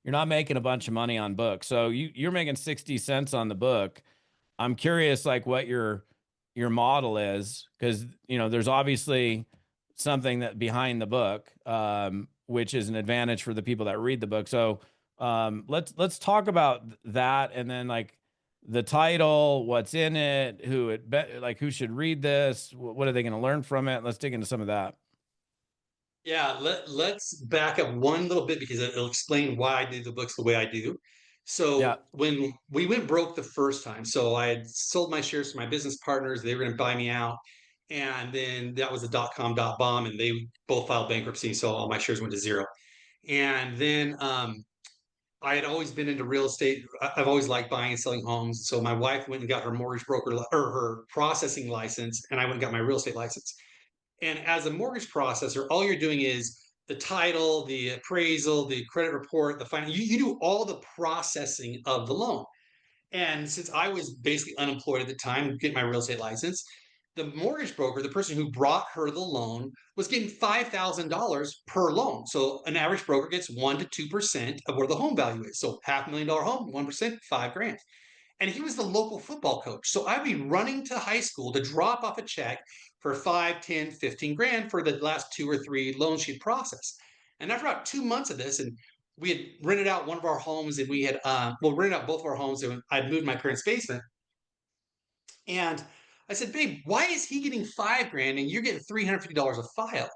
you're not making a bunch of money on books. So you're making 60 cents on the book. I'm curious like what your model is, because you know, there's obviously something that behind the book, which is an advantage for the people that read the book. So let's talk about that, and then like the title, what's in it, like who should read this, what are they going to learn from it? Let's dig into some of that. Yeah, let's back up one little bit because it'll explain why I do the books the way I do. Yeah. So when we went broke the first time, so I had sold my shares to my business partners, they were going to buy me out. And then that was a dot-com dot bomb, and they both filed bankruptcy. So all my shares went to zero. And then I had always been into real estate. I've always liked buying and selling homes. So my wife went and got her mortgage broker or her processing license, and I went and got my real estate license. And as a mortgage processor, all you're doing is the title, the appraisal, the credit report, the final. You do all the processing of the loan. And since I was basically unemployed at the time, getting my real estate license, the mortgage broker, the person who brought her the loan, was getting $5,000 per loan. So an average broker gets 1 to 2% of where the home value is. So $500,000 home, 1%, 5 grand. And he was the local football coach. So I'd be running to high school to drop off a check for 5, 10, 15 grand for the last 2 or 3 loans she'd processed. And after about 2 months of this, and we had rented out one of our homes, and we had rented out both of our homes, and I'd moved my parents' basement. And I said, babe, why is he getting 5 grand and you're getting $350 a file?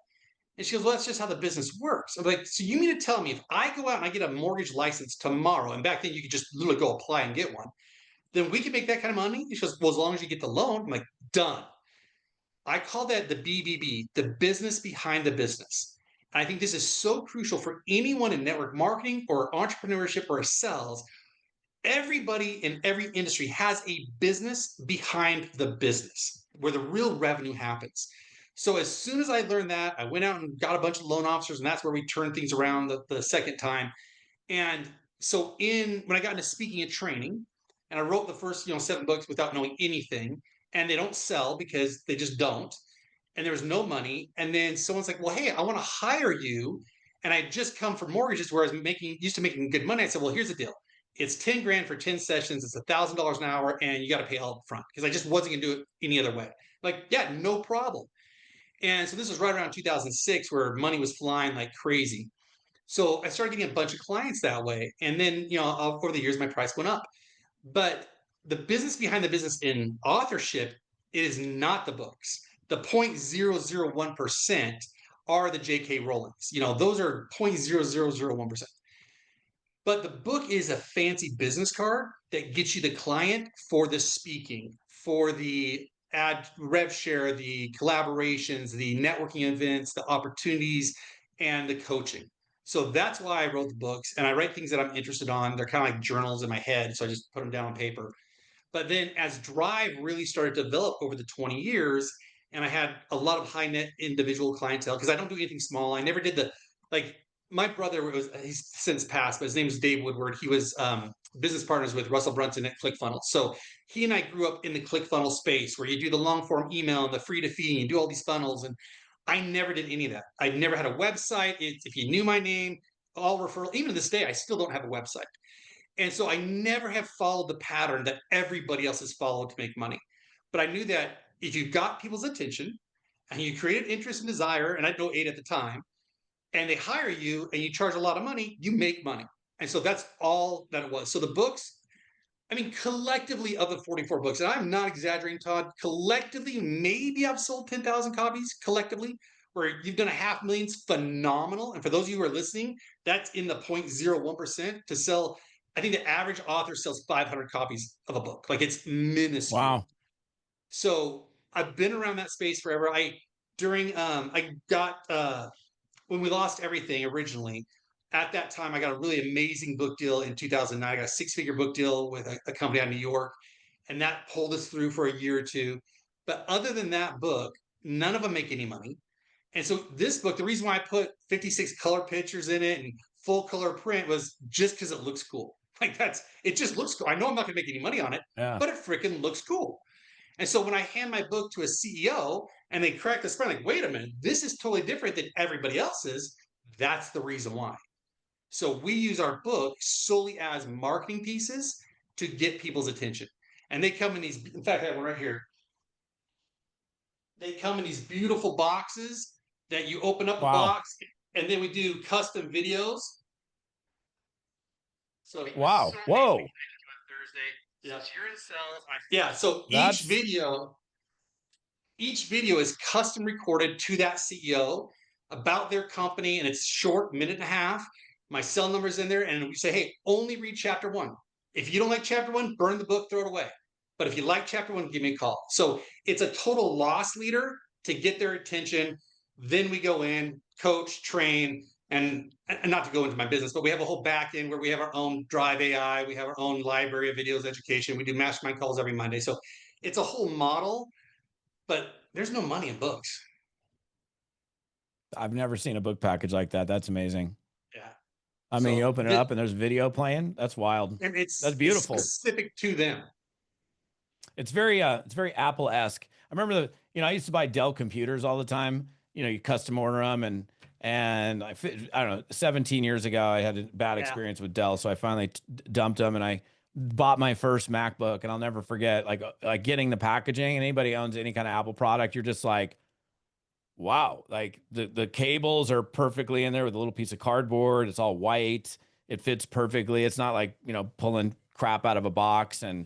And she goes, well, that's just how the business works. I'm like, so you mean to tell me if I go out and I get a mortgage license tomorrow, and back then you could just literally go apply and get one, then we can make that kind of money? She goes, well, as long as you get the loan. I'm like, done. I call that the BBB, the business behind the business. I think this is so crucial for anyone in network marketing or entrepreneurship or sales. Everybody in every industry has a business behind the business where the real revenue happens. So as soon as I learned that, I went out and got a bunch of loan officers, and that's where we turned things around the second time. And so when I got into speaking and training, and I wrote the first 7 books without knowing anything, and they don't sell because they just don't, and there was no money. And then someone's like, "Well, hey, I want to hire you," and I just come from mortgages where I was used to making good money. I said, "Well, here's the deal. It's 10 grand for 10 sessions. It's $1,000 an hour, and you got to pay all up front because I just wasn't gonna do it any other way." Like, yeah, no problem. And so this was right around 2006 where money was flying like crazy. So I started getting a bunch of clients that way. And then, over the years, my price went up. But the business behind the business in authorship is not the books. The 0.001% are the J.K. Rowlings. Those are 0.0001%. But the book is a fancy business card that gets you the client for the speaking, for the ad rev share, the collaborations, the networking events, the opportunities, and the coaching. So that's why I wrote the books, and I write things that I'm interested on. They're kind of like journals in my head, so I just put them down on paper. But then as Drive really started to develop over the 20 years, and I had a lot of high net individual clientele because I don't do anything small. I never did like my brother he's since passed, but his name is Dave Woodward. He was business partners with Russell Brunson at ClickFunnels. So he and I grew up in the ClickFunnels space where you do the long form email and the free to fee and you do all these funnels. And I never did any of that. I never had a website. If you knew my name, all referral, even to this day, I still don't have a website. And so I never have followed the pattern that everybody else has followed to make money. But I knew that if you got people's attention and you created interest and desire, and I know 8 at the time, and they hire you and you charge a lot of money, you make money. And so that's all that it was. So the books, I mean, collectively of the 44 books, and I'm not exaggerating, Todd, collectively, maybe I've sold 10,000 copies collectively, where you've done a 500,000's phenomenal. And for those of you who are listening, that's in the 0.01% to sell. I think the average author sells 500 copies of a book. Like it's minuscule. Wow. So I've been around that space forever. I got when we lost everything originally, at that time, I got a really amazing book deal in 2009. I got a 6-figure book deal with a company out of New York, and that pulled us through for a year or two. But other than that book, none of them make any money. And so this book, the reason why I put 56 color pictures in it and full color print was just because it looks cool. Like it just looks cool. I know I'm not going to make any money on it, Yeah. but it freaking looks cool. And so when I hand my book to a CEO and they crack the spread, like, wait a minute, this is totally different than everybody else's. That's the reason why. So we use our book solely as marketing pieces to get people's attention. And they come in these, in fact, I have one right here. They come in these beautiful boxes that you open up the Wow. box, and then we do custom videos. So this is Wow. what I'm Whoa. on Thursday. Yeah. So you're in sales. Yeah. So That's each video is custom recorded to that CEO about their company, and it's short, minute and a half. My cell number's in there, and we say, hey, only read chapter one. If you don't like chapter one, burn the book, throw it away. But if you like chapter one, give me a call. So it's a total loss leader to get their attention. Then we go in, coach, train, and not to go into my business, but we have a whole back end where we have our own Drive AI, we have our own library of videos education. We do mastermind calls every Monday. So it's a whole model, but there's no money in books. I've never seen a book package like that. That's amazing. Yeah. I mean, you So open it up and there's video playing. That's wild. and That's it's beautiful. specific to them. It's very Apple-esque. I remember I used to buy Dell computers all the time. You custom order them and I don't know, 17 years ago I had a bad Yeah. experience with Dell, so I finally dumped them and I bought my first MacBook, and I'll never forget like getting the packaging. And anybody owns any kind of Apple product, you're just like, wow, like the cables are perfectly in there with a little piece of cardboard. It's all white. It fits perfectly. It's not like, pulling crap out of a box. And,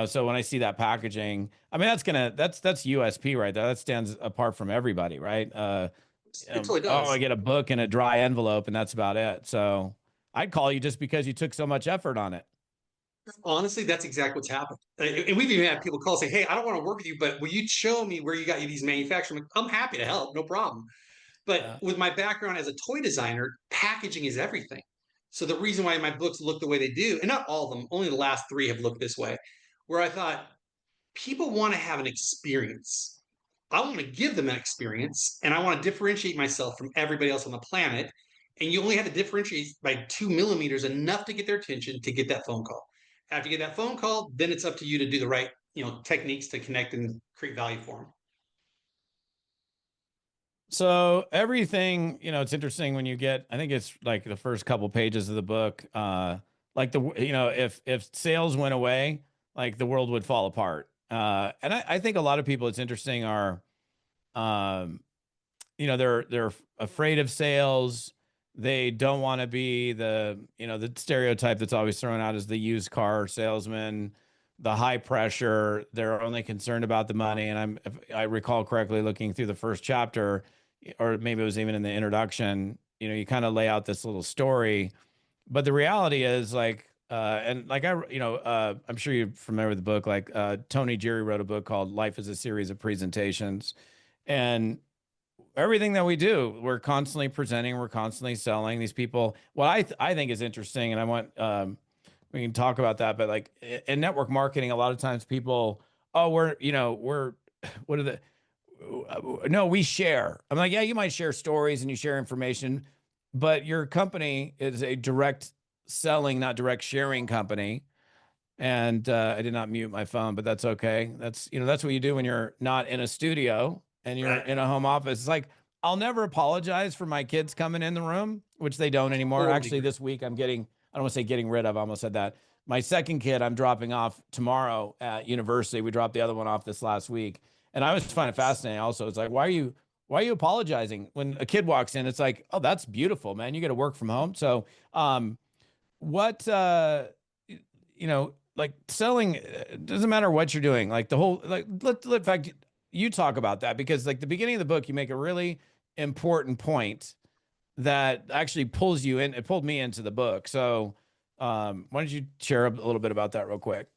so when I see that packaging, I mean, that's USP right there. That stands apart from everybody, right? It totally Oh, I does. get a book in a dry envelope and that's about it. So I'd call you just because you took so much effort on it. Honestly, that's exactly what's happened. And we've even had people call say, hey, I don't want to work with you, but will you show me where you got you these manufacturing? I'm happy to help, no problem. But Yeah. with my background as a toy designer, packaging is everything. So the reason why my books look the way they do, and not all of them, only the last three have looked this way, where I thought people want to have an experience. I want to give them an experience, and I want to differentiate myself from everybody else on the planet. And you only have to differentiate by 2 millimeters, enough to get their attention to get that phone call. After you get that phone call, then it's up to you to do the right, techniques to connect and create value for them. So everything, it's interesting when you get, I think it's like the first couple pages of the book, like if sales went away, like the world would fall apart. And I think a lot of people, it's interesting, are, um, they're afraid of sales. They don't want to be the stereotype that's always thrown out as the used car salesman, the high pressure. They're only concerned about the money. And if I recall correctly, looking through the first chapter, or maybe it was even in the introduction, you kind of lay out this little story, but the reality is like, and like I'm sure you're familiar with the book. Like Tony Jerry wrote a book called "Life is a Series of Presentations," and everything that we do, we're constantly presenting, we're constantly selling. These people, what I think is interesting, and I want we can talk about that, but like in network marketing, a lot of times people, oh, we're what are the no, we share. I'm like, yeah, you might share stories and you share information, but your company is a direct selling, not direct sharing company. And I did not mute my phone, but that's okay. That's what you do when you're not in a studio and you're Right. in a home office. It's like, I'll never apologize for my kids coming in the room, which they don't anymore. Totally Actually, agree. this week I don't want to say getting rid of, I almost said that. My second kid, I'm dropping off tomorrow at university. We dropped the other one off this last week. And I always find it fascinating also. It's like, why are you apologizing? When a kid walks in, it's like, oh, that's beautiful, man. You get to work from home. So, what, like selling, doesn't matter what you're doing. Like the whole, like, in fact, you talk about that because like the beginning of the book, you make a really important point that actually pulls you in. It pulled me into the book. So, why don't you share a little bit about that real quick?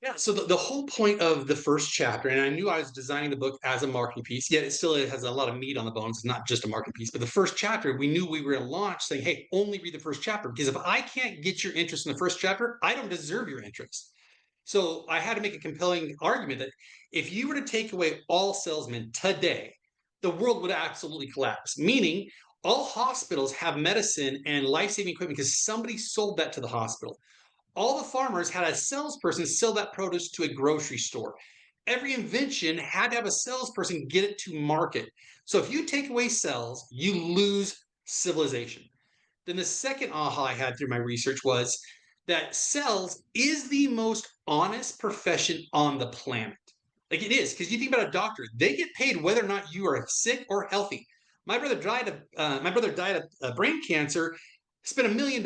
Yeah. So the whole point of the first chapter, and I knew I was designing the book as a marketing piece, yet it has a lot of meat on the bones. It's not just a marketing piece. But the first chapter, we knew we were going to launch saying, hey, only read the first chapter. Because if I can't get your interest in the first chapter, I don't deserve your interest. So I had to make a compelling argument that if you were to take away all salesmen today, the world would absolutely collapse. Meaning, all hospitals have medicine and life saving equipment because somebody sold that to the hospital. all the farmers had a salesperson sell that produce to a grocery store. Every invention had to have a salesperson get it to market. So if you take away sales, you lose civilization. Then the second aha I had through my research was that sales is the most honest profession on the planet. Like it is, because you think about a doctor, they get paid whether or not you are sick or healthy. My brother died of brain cancer, spent $1 million,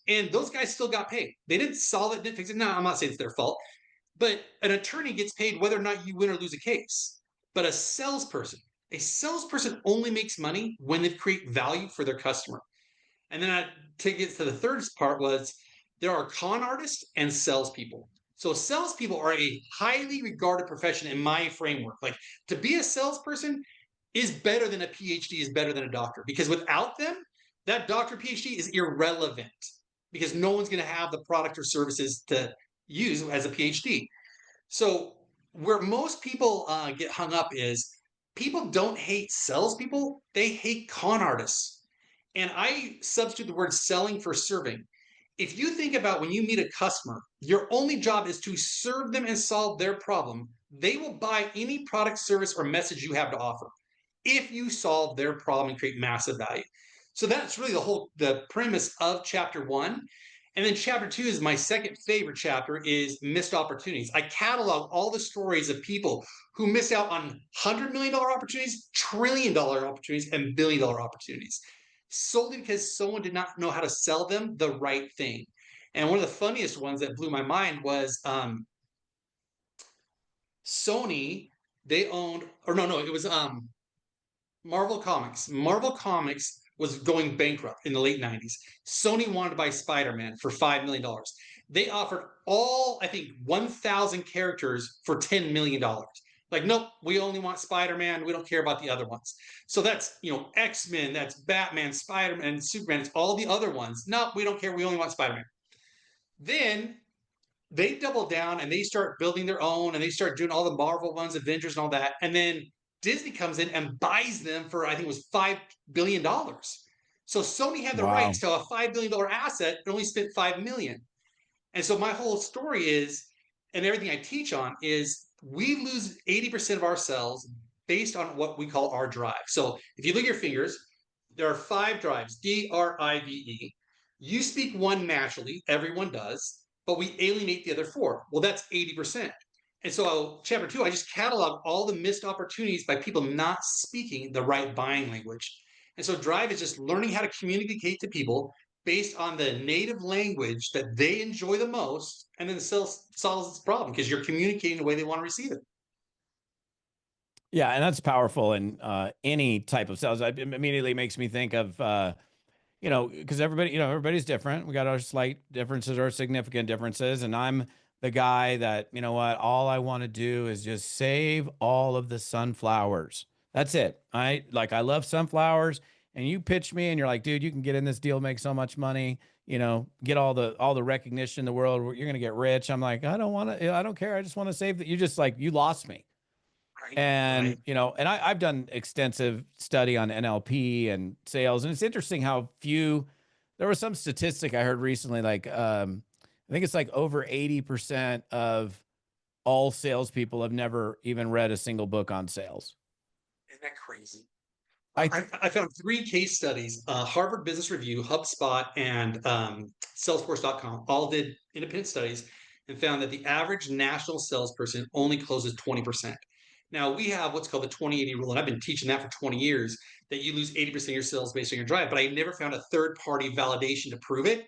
and those guys still got paid. They didn't solve it, didn't fix it. No, I'm not saying it's their fault, but an attorney gets paid whether or not you win or lose a case. But a salesperson only makes money when they create value for their customer. And then I take it to the third part was there are con artists and salespeople. So salespeople are a highly regarded profession in my framework. Like to be a salesperson is better than a PhD, is better than a doctor, because without them, that doctor PhD is irrelevant because no one's going to have the product or services to use as a PhD. So where most people get hung up is people don't hate salespeople; they hate con artists. And I substitute the word selling for serving. If you think about when you meet a customer, your only job is to serve them and solve their problem. They will buy any product, service, or message you have to offer if you solve their problem and create massive value. So that's really the premise of chapter one. And then chapter two is my second favorite chapter is missed opportunities. I catalog all the stories of people who miss out on $100 million opportunities, $1 trillion opportunities, and $1 billion opportunities solely because someone did not know how to sell them the right thing. And one of the funniest ones that blew my mind was Sony. They owned, or no, it was Marvel Comics. Marvel Comics was going bankrupt in the late 90s. Sony wanted to buy Spider Man for $5 million. They offered all, I think, 1,000 characters for $10 million. Like, nope, we only want Spider Man. We don't care about the other ones. So that's, X Men, that's Batman, Spider Man, Superman, it's all the other ones. Nope, we don't care. We only want Spider Man. Then they double down and they start building their own and they start doing all the Marvel ones, Avengers, and all that. And then Disney comes in and buys them for, I think it was $5 billion. So Sony had the rights Wow. to a $5 billion asset and only spent $5 million. And so my whole story is, and everything I teach on is we lose 80% of our cells based on what we call our drive. So if you look at your fingers, there are 5 drives, D.R.I.V.E. You speak one naturally, everyone does, but we alienate the other 4. Well, that's 80%. And so, chapter 2, I just catalog all the missed opportunities by people not speaking the right buying language. And so, drive is just learning how to communicate to people based on the native language that they enjoy the most, and then solves this problem because you're communicating the way they want to receive it. Yeah, and that's powerful in any type of sales. It immediately makes me think of because everybody's different. We got our slight differences, our significant differences, and I'm the guy that, all I want to do is just save all of the sunflowers. That's it. I love sunflowers, and you pitch me and you're like, dude, you can get in this deal, make so much money, get all the recognition in the world, you're gonna get rich. I'm like, I don't want to, I don't care. I just want to save that. You just like you lost me. Right. And, Right. I've done extensive study on NLP and sales. And it's interesting how few, there was some statistic I heard recently, like, I think it's like over 80% of all salespeople have never even read a single book on sales. Isn't that crazy? I, I found 3 case studies, Harvard Business Review, HubSpot, and Salesforce.com all did independent studies and found that the average national salesperson only closes 20%. Now, we have what's called the 20/80 rule, and I've been teaching that for 20 years, that you lose 80% of your sales based on your drive, but I never found a third-party validation to prove it.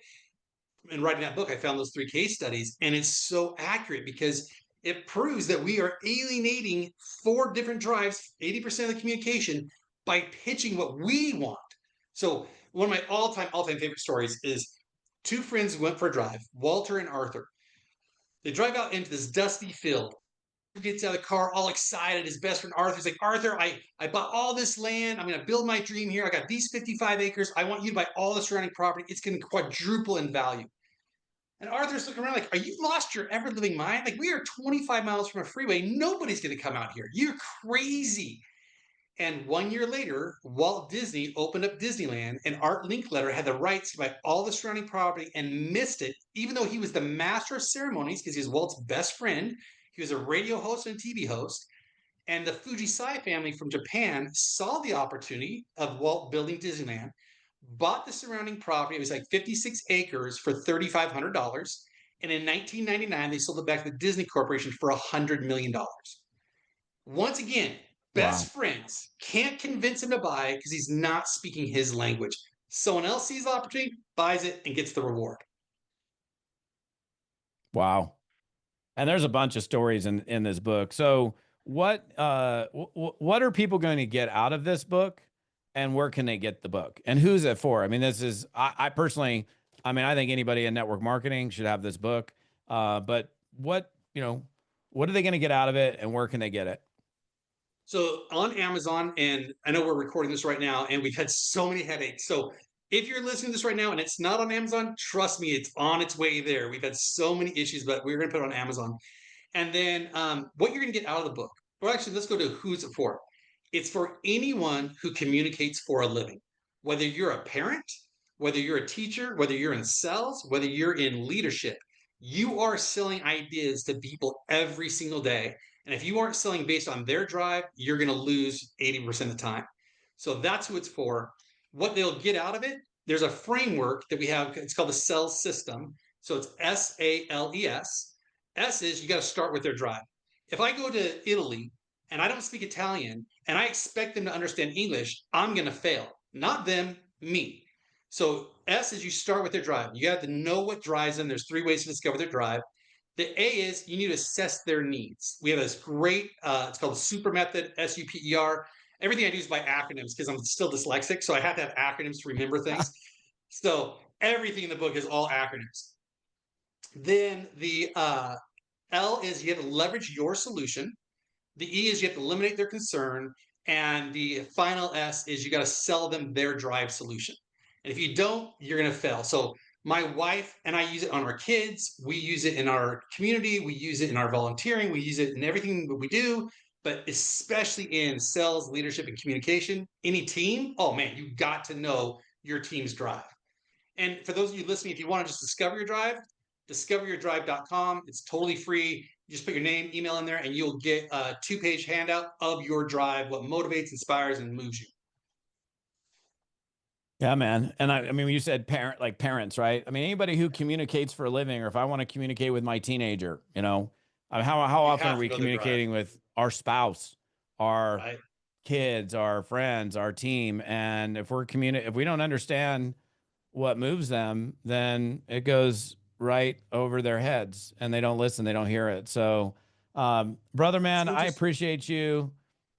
In writing that book, I found those 3 case studies, and it's so accurate because it proves that we are alienating 4 different drives, 80% of the communication, by pitching what we want. So one of my all-time favorite stories is 2 friends who went for a drive, Walter and Arthur. They drive out into this dusty field. He gets out of the car all excited. His best friend Arthur's like, Arthur, I bought all this land. I'm going to build my dream here. I got these 55 acres. I want you to buy all the surrounding property. It's going to quadruple in value. And Arthur's looking around like, are you lost your ever living mind? Like, we are 25 miles from a freeway. Nobody's going to come out here. You're crazy. And 1 year later, Walt Disney opened up Disneyland, and Art Linkletter had the rights to buy all the surrounding property and missed it, even though he was the master of ceremonies because he was Walt's best friend. He was a radio host and a TV host. And the Fujisai family from Japan saw the opportunity of Walt building Disneyland, bought the surrounding property. It was like 56 acres for $3,500. And in 1999, they sold it back to the Disney Corporation for $100 million. Once again, Wow. best friends can't convince him to buy it because he's not speaking his language. Someone else sees the opportunity, buys it, and gets the reward. Wow. And there's a bunch of stories in this book. So what are people going to get out of this book, and where can they get the book, and who's it for? I mean, this is I personally, I mean, I think anybody in network marketing should have this book. But what are they going to get out of it, and where can they get it? So on Amazon, and I know we're recording this right now, and we've had so many headaches. So if you're listening to this right now and it's not on Amazon, trust me, it's on its way there. We've had so many issues, but we're going to put it on Amazon. And then what you're going to get out of the book, or actually, let's go to who's it for. It's for anyone who communicates for a living, whether you're a parent, whether you're a teacher, whether you're in sales, whether you're in leadership. You are selling ideas to people every single day. And if you aren't selling based on their drive, you're going to lose 80% of the time. So that's who it's for. What they'll get out of it, there's a framework that we have. It's called the SALES system. So it's SALES. S is you got to start with their drive. If I go to Italy and I don't speak Italian and I expect them to understand English, I'm going to fail. Not them, me. So S is you start with their drive. You have to know what drives them. There's 3 ways to discover their drive. The A is you need to assess their needs. We have this great, it's called the super method, SUPER. Everything I do is by acronyms because I'm still dyslexic. So I have to have acronyms to remember things. So everything in the book is all acronyms. Then the L is you have to leverage your solution. The E is you have to eliminate their concern. And the final S is you got to sell them their drive solution. And if you don't, you're going to fail. So my wife and I use it on our kids. We use it in our community. We use it in our volunteering. We use it in everything that we do, but especially in sales, leadership, and communication. Any team, oh man, you got to know your team's drive. And for those of you listening, if you want to just discover your drive, discoveryourdrive.com. It's totally free. You just put your name, email in there, and you'll get a 2-page handout of your drive, what motivates, inspires, and moves you. Yeah, man. And I mean, when you said like parents, right? I mean, anybody who communicates for a living, or if I want to communicate with my teenager, I mean, how You often are have to we know their drive, communicating with our spouse, our right? kids, our friends, our team? And if we don't understand what moves them, then it goes right over their heads, and they don't listen, they don't hear it. So, brother, man, So I just appreciate you.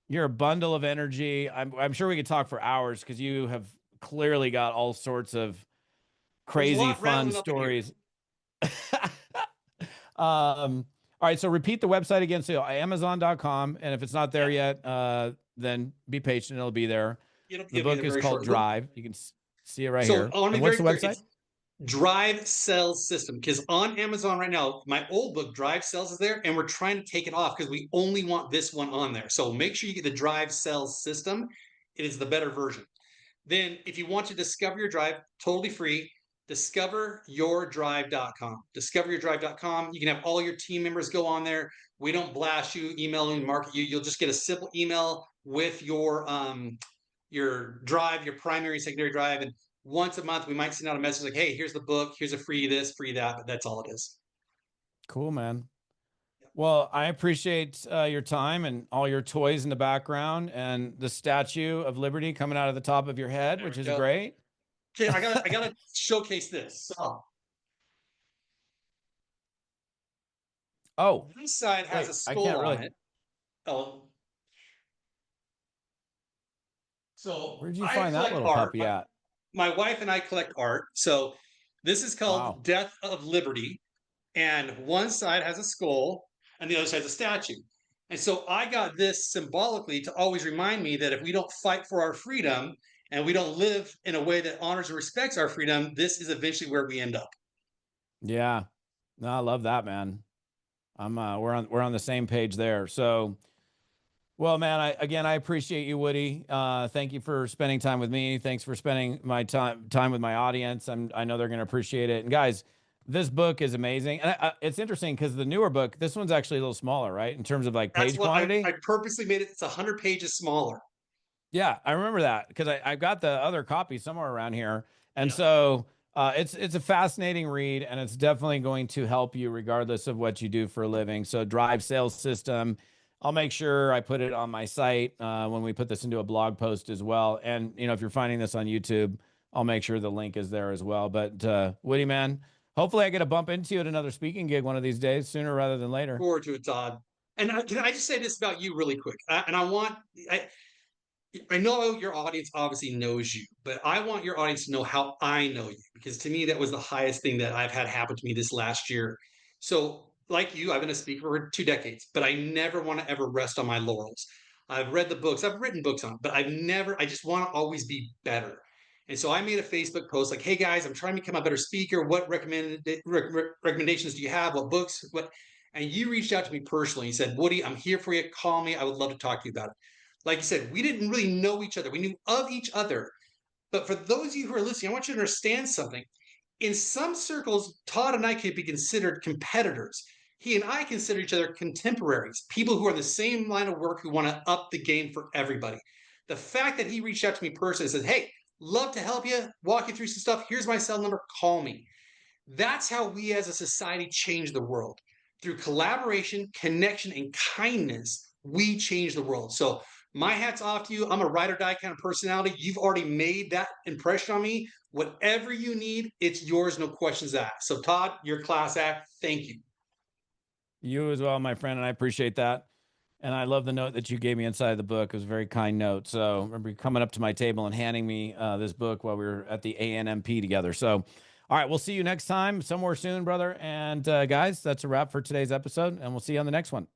You're a bundle of energy. I'm sure we could talk for hours because you have clearly got all sorts of there's a crazy, lot fun rattling up in here. stories. All right. So repeat the website again. So Amazon.com. And if it's not there Yeah, yet, then be patient. It'll be there. The it'll be book there is very called shortly. Drive. You can see it right So here. I want to And be what's very the clear. website? It's Drive Sales System because on Amazon right now, my old book Drive Sales is there, and we're trying to take it off because we only want this one on there. So make sure you get the Drive Sales System. It is the better version. Then, if you want to discover your drive, totally free, discoveryourdrive.com. Discoveryourdrive.com. You can have all your team members go on there. We don't blast you, email you, market you. You'll just get a simple email with your drive, your primary, secondary drive, and once a month we might send out a message like, "Hey, here's the book. Here's a free this, free that." But that's all it is. Cool, man. Well, I appreciate your time and all your toys in the background and the Statue of Liberty coming out of the top of your head, There which we is go. great. Okay, I gotta showcase this. So Oh, this side has a wait, I skull can't on really. it. Oh, so Where'd you I find that collect little art. puppy at? My wife and I collect art. So this is called Wow. Death of Liberty. And one side has a skull and the other side has a statue. And so I got this symbolically to always remind me that if we don't fight for our freedom and we don't live in a way that honors and respects our freedom, this is eventually where we end up. Yeah. No, I love that, man. We're on the same page there. So Well, man, I appreciate you, Woody. Thank you for spending time with me. Thanks for spending my time with my audience. I know they're going to appreciate it. And guys, this book is amazing. And it's interesting because the newer book, this one's actually a little smaller, right? In terms of like That's page what quantity. I purposely made it. It's 100 pages smaller. Yeah, I remember that because I've got the other copy somewhere around here. And Yeah. so it's a fascinating read, and it's definitely going to help you regardless of what you do for a living. So Drive Sales System. I'll make sure I put it on my site when we put this into a blog post as well. And if you're finding this on YouTube, I'll make sure the link is there as well. But Woody, man, hopefully I get a bump into you at another speaking gig one of these days, sooner rather than later. Forward to it, Todd. And can I just say this about you really quick? I know your audience obviously knows you, but I want your audience to know how I know you, because to me that was the highest thing that I've had happen to me this last year. So, like you, I've been a speaker for 2 decades, but I never want to ever rest on my laurels. I've read the books, I've written books on it, but I just want to always be better. And so I made a Facebook post like, "Hey guys, I'm trying to become a better speaker. What recommendations do you have? What books? What?" And you reached out to me personally. You said, "Woody, I'm here for you. Call me. I would love to talk to you about it." Like you said, we didn't really know each other. We knew of each other. But for those of you who are listening, I want you to understand something. In some circles, Todd and I could be considered competitors. He and I consider each other contemporaries, people who are in the same line of work who want to up the game for everybody. The fact that he reached out to me personally and said, "Hey, love to help you, walk you through some stuff. Here's my cell number. Call me." That's how we as a society change the world. Through collaboration, connection, and kindness, we change the world. So my hat's off to you. I'm a ride or die kind of personality. You've already made that impression on me. Whatever you need, it's yours, no questions asked. So Todd, you're class act. Thank you. You as well, my friend, and I appreciate that. And I love the note that you gave me inside of the book. It was a very kind note. So I remember you coming up to my table and handing me this book while we were at the ANMP together. So, all right, we'll see you next time somewhere soon, brother. And guys, that's a wrap for today's episode, and we'll see you on the next one.